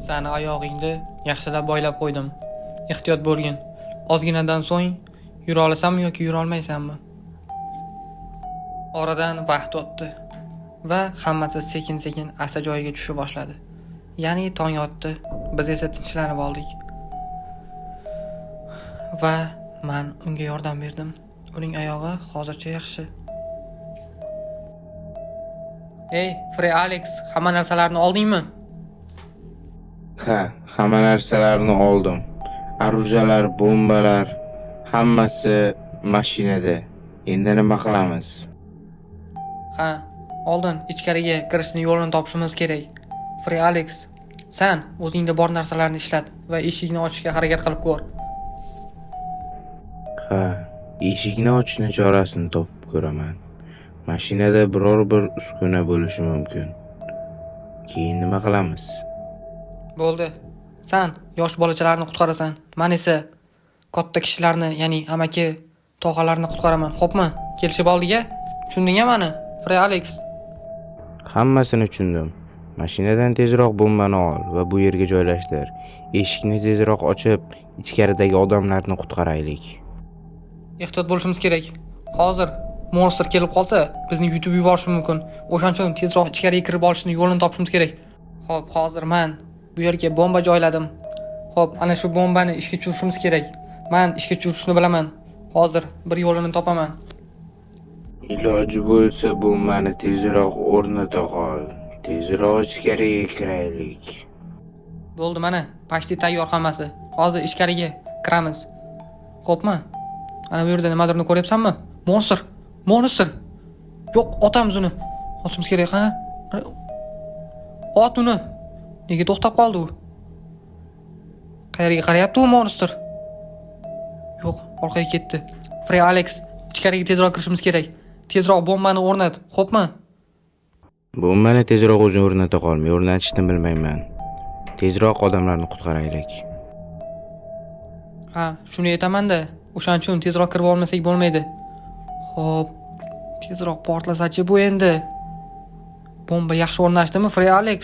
Sani oyog'ingni yaxshilab boylab qo'ydim. Ehtiyot bo'lgin. Ozginadan so'ng yura olasanmi yoki yura olmaysanmi? Oradan vaqt o'tdi va hammasi sekin-sekin asta joyiga tusha boshladi. Ya'ni tong otdi, biz esa tinchlanib oldik. Va men unga yordam berdim. Uning oyog'i hozircha yaxshi. Ey, Frey Alex, hamma narsalarni oldingmi? Ha, hamma narsalarni oldim. Arujalar, bombalar, hammasi mashinada. Endi nima qilamiz? Ha, oldin ichkariga kirishni yo'lini topishimiz kerak. Frey Alex, sen o'zingda bor narsalarni ishlat va eshikni ochishga harakat qilib ko'r. Ha, eshikni ochishni chorasini topib ko'raman. Mashinada biror bir uskuna bo'lishi mumkin. Keyin nima qilamiz? Bo'ldi. Sen yosh bolachalarni qutqarasan. Men esa katta kishilarni, ya'ni amaki, tog'alarni qutqaraman. Xo'pmi? Kelishib oldik-a? Tushundingmi meni? Frey Alex. Hammasini tushundim. Mashinadan tezroq bombani ol va bu yerga joylashtir. Eshikni tezroq ochib, ichkaridagi odamlarni qutqaraylik. Ehtiyot bo'lishimiz kerak. Hozir monster kelib qolsa, bizni yutib yuborishi mumkin. O'shaning uchun tezroq ichkariga kirib olishni yo'lini topishimiz kerak. Xo'p, hozir men bu yerga bomba joyladim. Xo'p, ana shu bombani ishga tushirishimiz kerak. Men ishga tushirishni bilaman. Hozir bir yo'lini topaman. Iloji bo'lsa bombani tezroq o'rnata qol. Tezroq ichkariga kiraylik. Bo'ldi, mana pashti tayyor hammasi. Hozir ichkariga kiramiz. Xo'pmi? Ana bu yerda nimadirni ko'ryapsanmi? Monster. Monster. Yo'q, otamiz uni. Otimiz kerak, ha? Ot uni. Nega to'xtab qoldi u? Qayerga qarayapti u monster? Yo'q, orqaga ketdi. Frey Alex, ichkariga tezroq kirishimiz kerak. Tezroq bombani o'rnat, xo'pmi? Bombani tezroq o'zing o'rnata qolmay, o'rnatishni bilmayman. Tezroq odamlarni qutqaraylik. Ha, shuni aytaman-da. O'shaning uchun tezroq kirib olmasak bo'lmaydi. Xo'p, tezroq portlasachi bu endi. Bomba yaxshi o'rnashdimi, Frey Alex?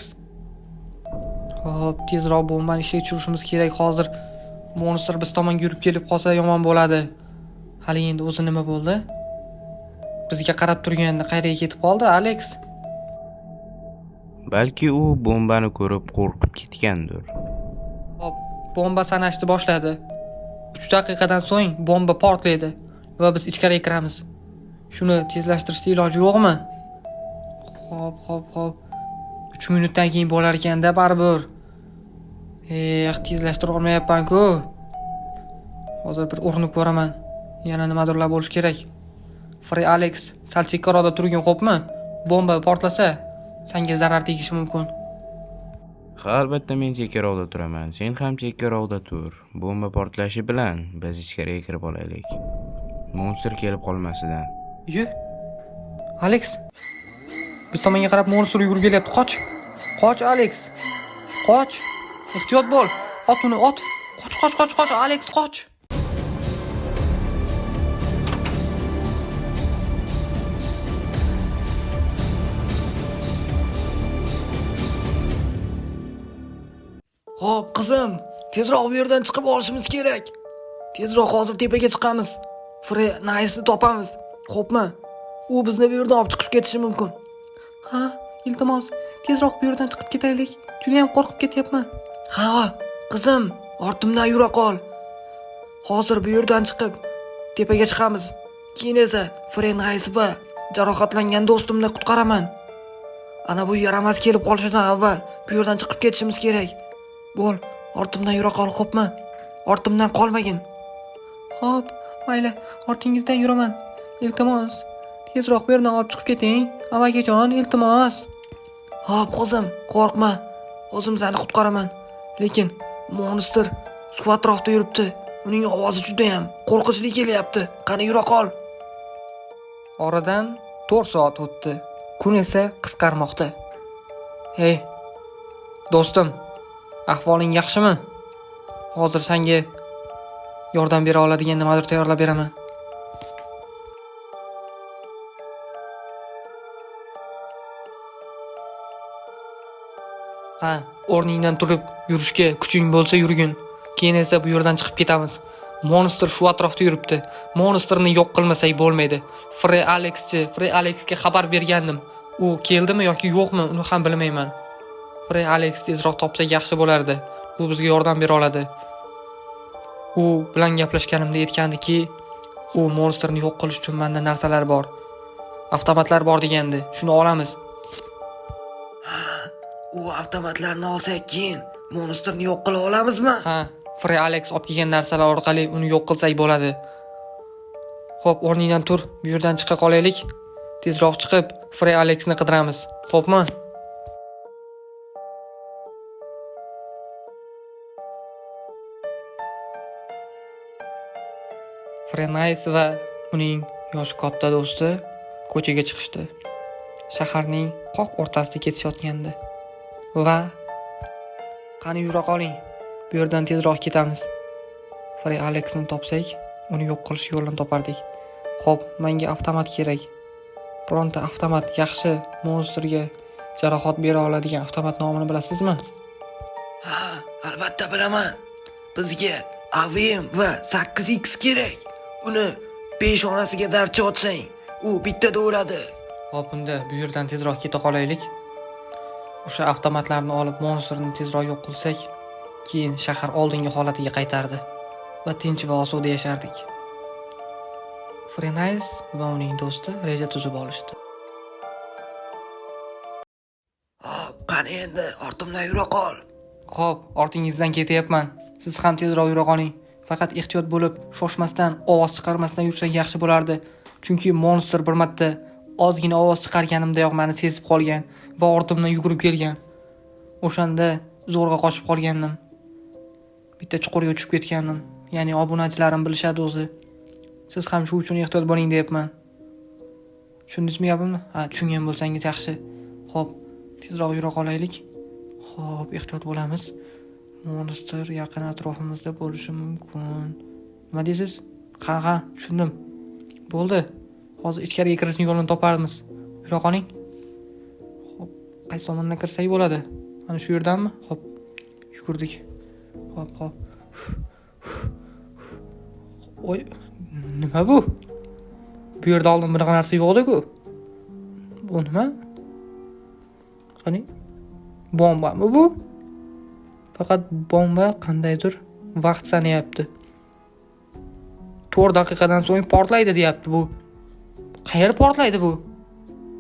Xo'p, tezroq bombani ishga tushirishimiz kerak. Hozir monster biz tomonga yurib kelib qolsa yomon bo'ladi. Hali endi o'zi nima bo'ldi? Bizga qarab turganda qayerga ketib qoldi, Alex? Balki u bombani ko'rib qo'rqib ketgandir. Hop, bomba sanashni boshladi. 3 daqiqadan so'ng bomba portlaydi va biz ichkariga kiramiz. Shuni tezlashtirishda iloji yo'qmi? Hop. 3 minutdan keyin bo'lar ekanda baribir. Tezlashtira olmayapman-ku. Hozir bir urinib ko'raman. Yana nimadirlar bo'lish kerak. Frey Alex, sal chekkaroqda turgin, xo'pmi? Bomba portlasa, senga zarar tegishi mumkin. Ha, albatta men chekkaroqda turaman. Sen ham chekkaroqda tur. Bomba portlashi bilan biz ichkariga kirib olaylik. Monster kelib qolmasidan. Alex. Biz tomonga qarab monster yugurib kelyapti. Qoch. Qoch, Alex. Qoch. Ehtiyot bo'l. Ot uni, ot. Qoch, Alex, qoch. Xo'p, qizim, tezroq bu yerdan chiqib olishimiz kerak. Tezroq hozir tepaga chiqamiz. Frey Nice'ni topamiz. Xo'pmi? U bizni bu yerdan olib chiqib ketishi mumkin. Ha, iltimos, tezroq bu yerdan chiqib ketaylik. Juda ham qo'rqib ketyapman. Ha, qizim, ortimdan yura qol. Hozir bu yerdan chiqib tepaga chiqamiz. Keyin esa Frey Nice va jarohatlangan do'stimni qutqaraman. Ana bu yaramas kelib qolishidan avval bu yerdan chiqib ketishimiz kerak. Bo'l, ortimdan yura qol, xo'pmi? Ortimdan qolmagin. Xo'p, mayli, ortingizdan yuraman. Iltimos, tezroq bu yerdan olib chiqib keting. Amakijon, iltimos. Xo'p, qizim, qo'rqma. O'zim seni qutqaraman. Lekin monster shu atrofda yuribdi. Uning ovozi juda ham qo'rqinchli kelyapti. Qani yura qol. Oradan 4 soat o'tdi. Kun esa qisqarmoqda. Hey, do'stim, ahvoling yaxshimi? Hozir senga yordam bera oladigan nimadir tayyorlab beraman. Ha, o'rningdan turib yurishga kuching bo'lsa yurgin. Keyin esa bu yerdan chiqib ketamiz. Monster shu atrofda yuribdi. Monsterni yo'q qilmasak bo'lmaydi. Frey Alexga xabar bergandim. U keldimi yoki yo'qmi, uni ham bilmayman. Frey Alex tezroq topsak yaxshi bo'lardi. U bizga yordam bera oladi. U bilan gaplashganimda aytgandiki, u monsterni yo'q qilish uchun menda narsalar bor. Avtomatlar bor degandi. Shuni olamiz. U avtomatlarni olsak keyin monsterni yo'q qila olamizmi? Ha, Frey Alex olib kelgan narsalar orqali uni yo'q qilsak bo'ladi. Xo'p, o'rningdan tur, bu yerdan chiqa qolaylik. Tezroq chiqib, Frey Alexni qidiramiz. Xo'pmi? Frey va uning yoshi katta do'sti ko'chaga chiqishdi. Shaharning qoq o'rtasida ketishayotgandi. Va qani yura qoling. Bu yerdan tezroq ketamiz. Frey Alexni topsak, uni yo'q qilish yo'lini topardik. Xo'p, menga avtomat kerak. Bironta avtomat yaxshi monsterga jarohat bera oladigan avtomat nomini bilasizmi? Ha, albatta bilaman. Bizga AVM va 8X kerak. Uni peshonasiga darcha otsang, u bittada o'ladi. Xo'p, unda bu yerdan tezroq keta qolaylik. O'sha avtomatlarni olib monsterni tezroq yo'q qilsak, keyin shahar oldingi holatiga qaytardi va tinch va osuda yashardik. Frey va uning do'sti reja tuzib olishdi. Hop, qani endi ortimdan yura qol. Xo'p, ortingizdan ketyapman. Siz ham tezroq yura qoling. Faqat ehtiyot bo'lib, shoshmasdan, ovoz chiqarmasdan yursak yaxshi bo'lardi. Chunki monster bir marta ozgina ovoz chiqarganimdayoq meni sezib qolgan va ortimdan yugurib kelgan. O'shanda zo'rg'a qochib qolgandim. Bitta chuqurga tushib ketgandim. Ya'ni obunachilarim bilishadi o'zi. Siz ham shu uchun ehtiyot bo'ling deyapman. Tushundingizmi gapimni? Ha, tushungan bo'lsangiz yaxshi. Xo'p, tezroq yura qolaylik. Xo'p, ehtiyot bo'lamiz. Monster yaqin atrofimizda bo'lishi mumkin. Nima deysiz? Ha, tushundim. Bo'ldi. Hozir ichkariga kirishning yo'lini toparmiz. Yura qoling. Xo'p, qaysi tomondan kirsak bo'ladi? Mana shu yerdanmi? Xo'p, yugurdik. Xo'p. Oy, nima bu? Bu yerda oldin bunaqa narsa yo'q edi-ku. Bu nima? Qani? Bombami bu? Faqat bomba qandaydir vaqt sanayapti. 4 daqiqadan so'ng portlaydi deyapti bu. Qayerda portlaydi bu?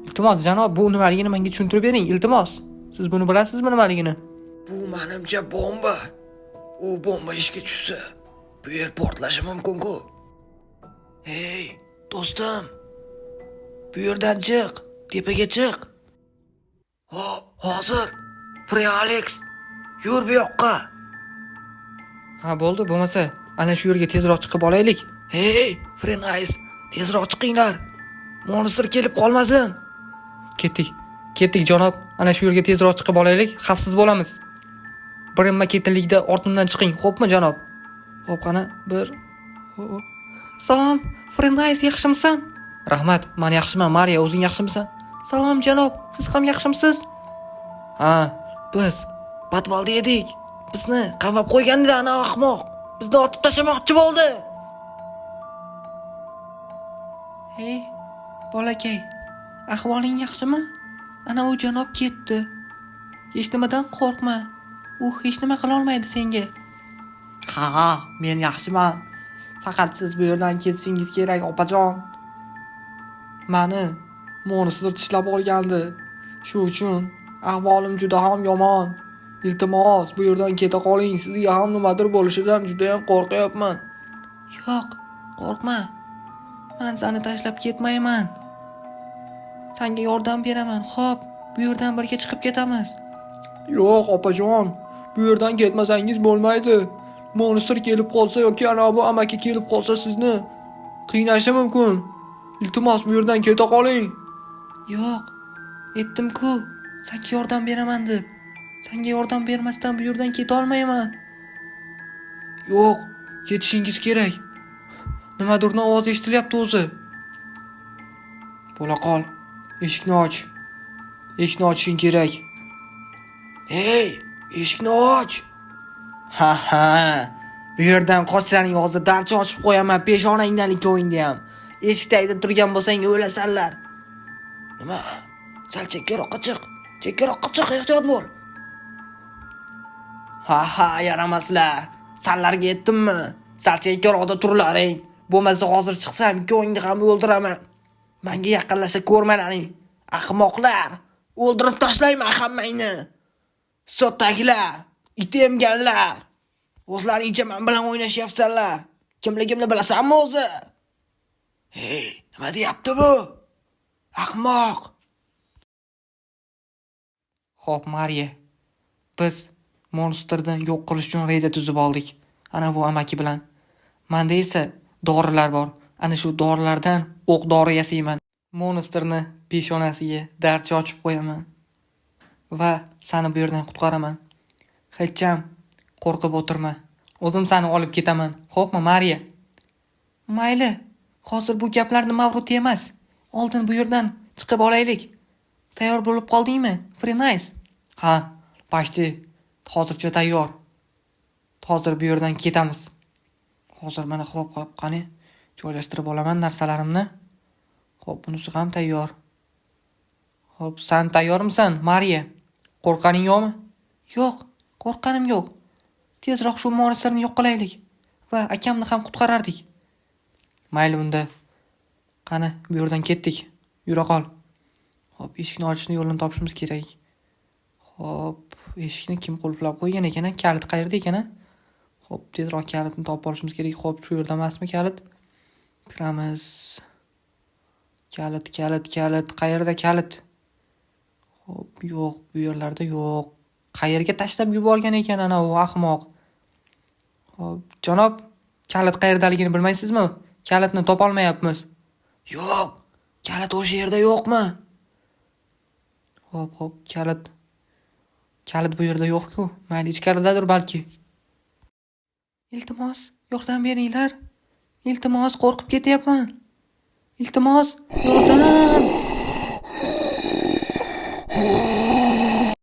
Iltimos janob, bu nimaligini menga tushuntirib bering, iltimos. Siz buni bilasizmi nimaligini? Bu menimcha bomba. U bomba ishga tushsa, bu yer portlashi mumkin-ku. Hey, do'stim. Bu yerdan chiq, tepaga chiq. Hop, hozir. Frey Alex, yur bu yoqqa. Ha, bo'ldi, bo'lmasa, ana shu yerga tezroq chiqib olaylik. Hey, Frey tezroq chiqinglar. Monster kelib qolmasin. Ketdik janob. Ana shu yerga tezroq chiqib olaylik, xavfsiz bo'lamiz. Birinma ketinlikda ortimdan chiqing, xo'pmi janob? Xo'p, qani, bir. Salom, Frey yaxshimisan? Rahmat, men yaxshiman. Mariya, o'zing yaxshimisan? Salom janob, siz ham yaxshimisiz? Ha, biz podvalda edik. Bizni qamab qo'ygandi ana ahmoq. Bizni otib tashlamoqchi bo'ldi. Hey, bolakay, ahvoling yaxshimi? Ana u janob ketdi. Hech nimadan qo'rqma. U hech nima qila olmaydi senga. Ha, men yaxshiman. Faqat siz bu yerdan ketishingiz kerak, opajon. Meni monster tishlab olgandi. Shu uchun ahvolim juda ham yomon. Iltimos, bu yerdan keta qoling. Sizga ham nimadir bo'lishidan juda ham qo'rqyapman. Yo'q, qo'rqma. Men seni tashlab ketmayman. Senga yordam beraman. Xo'p, bu yerdan birga chiqib ketamiz. Yo'q, opajon. Bu yerdan ketmasangiz bo'lmaydi. Monster kelib qolsa yoki ana bu amaki kelib qolsa sizni qiynashi mumkin. Iltimos, bu yerdan keta qoling. Yo'q, aytdim-ku, senga yordam beraman deb. Senga yordam bermasdan bu yerdan keta olmayman. Yo'q, ketishingiz kerak. Nimadir ovoz eshitilyapti o'zi. Bo'la qol. Eshikni och. Eshikni ochishing kerak. Hey, eshikni och. Ha ha. Bu yerdan qoshlaring hozir darcha ochib qo'yaman peshonangdan ikkovingni ham. Eshik tagida turgan bo'lsang o'lasanlar. Nima? Sal chekkaroqqa chiq. Chekkaroqqa chiq, ehtiyot bo'l. Ha ha, yaramaslar. Sallarga yetdimmi? Sal chekkaroqda turlaring. Bo'lmasa hozir chiqsam ikkovingni ham o'ldiraman. Menga yaqinlasha ko'rmalaring. Ahmoqlar. O'ldirib tashlayman hammangni. Sotdagilar, it emganlar. O'zlaringcha men bilan o'ynashyapsanlar. Kimligimni bilasanmi o'zi? Hey, nima deyapti bu? Ahmoq. Xo'p, Mariya. Biz monsterni yo'q qilish uchun reja tuzib oldik. Ana bu amaki bilan. Menda esa dorilar bor. Ana shu dorilardan o'q-dori yasayman. Monsterni peshonasiga darcha ochib qo'yaman. Va seni bu yerdan qutqaraman. Hech ham qo'rqib o'tirma. O'zim seni olib ketaman. Xo'pmi, Mariya? Mayli. Hozir bu gaplarni Mavruti emas. Oldin bu yerdan chiqib olaylik. Tayyor bo'lib qoldingmi? Free nice. Ha, почти. Hozircha tayyor. Hozir bu yerdan ketamiz. Hozir mana xo'p qani joylashtirib olaman narsalarimni. Xo'p, bunisi ham tayyor. Xo'p, sen tayyormisan, Mariya? Qo'rqaning yo'qmi? Yo'q, qo'rqqanim yo'q. Tezroq shu monsterni yo'q qilaylik va akamni ham qutqarardik. Mayli unda. Qani, bu yerdan ketdik. Yura qol. Xo'p, eshikni ochishni yo'lini topishimiz kerak. Xo'p, eshikni kim qulflab qo'ygan ekan? Kalit qayerda ekan? Xo'p, tezroq kalitni topib olishimiz kerak. Xo'p, shu yerda emasmi kalit? Kiramiz. Kalit. Qayerda kalit? Xo'p, yo'q, bu yerlarda yo'q. Qayerga tashlab yuborgan ekan ana u ahmoq? Xo'p, janob, kalit qayerdaligini bilmaysizmi? Kalitni topa olmayapmiz. Yo'q, kalit o'sha yerda yo'qmi? Xo'p, kalit. Kalit bu yerda yo'q-ku. Mayli, ichkaridadir balki. Iltimos, yordam beringlar. Iltimos, qo'rqib ketyapman. Iltimos, yordam.